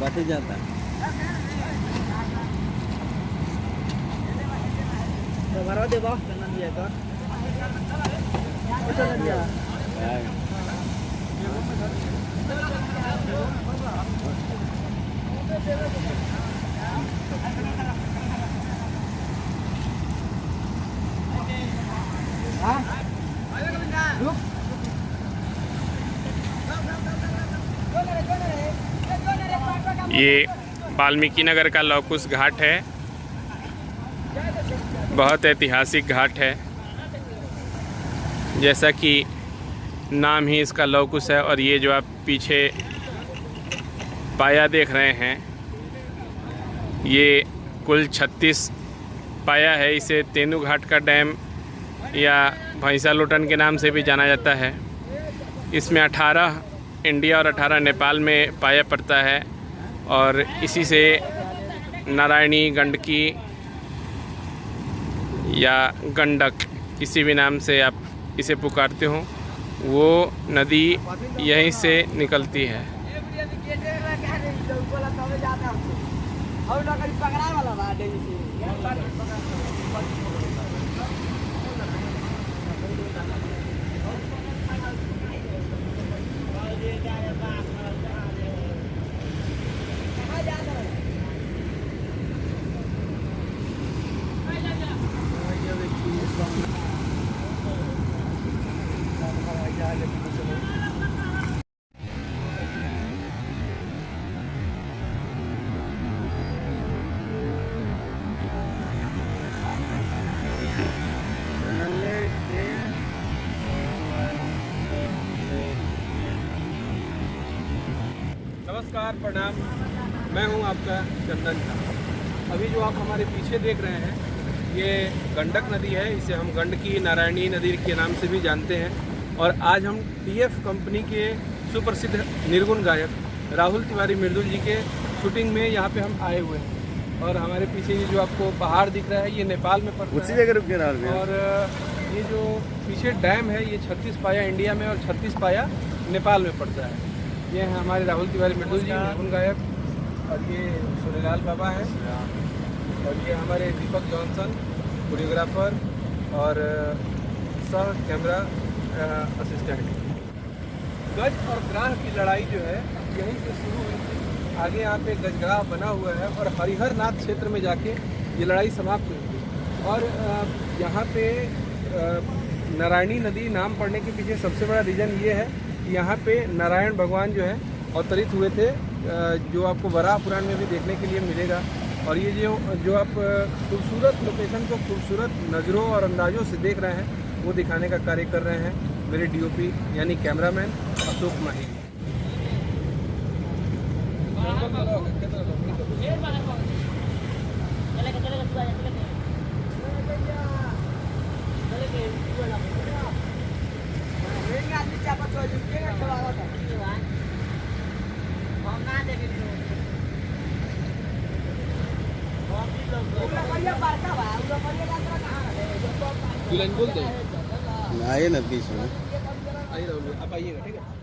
बाटे जाता भरवा दे बा चंदन दिया का चंदन दिया ये वाल्मीकि नगर का लौकुश घाट है। बहुत ऐतिहासिक घाट है, जैसा कि नाम ही इसका लौकुश है। और ये जो आप पीछे पाया देख रहे हैं, ये कुल 36 पाया है। इसे तेनू घाट का डैम या भैंसा लोटन के नाम से भी जाना जाता है। इसमें 18 इंडिया और 18 नेपाल में पाया पड़ता है। और इसी से नारायणी, गंडकी या गंडक, किसी भी नाम से आप इसे पुकारते हो, वो नदी यहीं से निकलती है। नमस्कार, प्रणाम। मैं हूं आपका चंदन झा। अभी जो आप हमारे पीछे देख रहे हैं, ये गंडक नदी है। इसे हम गंडकी, नारायणी नदी के नाम से भी जानते हैं। और आज हम टीएफ कंपनी के सुप्रसिद्ध निर्गुण गायक राहुल तिवारी मृदुल जी के शूटिंग में यहाँ पे हम आए हुए हैं। और हमारे पीछे ये जो आपको पहाड़ दिख रहा है, ये नेपाल में पड़ता है। उसी जगह रुके रहा है। और ये जो पीछे डैम है, ये 36 पाया इंडिया में और 36 पाया नेपाल में पड़ता है। ये हैं हमारे राहुल तिवारी मृदुल जी, निर्गुण गायक। और ये सोनेलाल बाबा है। और ये हमारे दीपक जॉनसन, कोरियोग्राफर और सह कैमरा असिस्टेंट। गज और ग्राह की लड़ाई जो है यहीं से शुरू हुई थी। आगे यहाँ पे गजग्राह बना हुआ है और हरिहर नाथ क्षेत्र में जाके ये लड़ाई समाप्त हुई थी। और यहाँ पे नारायणी नदी नाम पड़ने के पीछे सबसे बड़ा रीज़न ये है कि यहाँ पे नारायण भगवान जो है अवतरित हुए थे, जो आपको वराह पुराण में भी देखने के लिए मिलेगा। और ये जो आप खूबसूरत लोकेशन को खूबसूरत नज़रों और अंदाज़ों से देख रहे हैं, वो दिखाने का कार्य कर रहे हैं मेरे डीओपी यानी कैमरामैन अशोक माही। बोलते हैं आइए ना बीच में, आइए, आप आइएगा, ठीक है।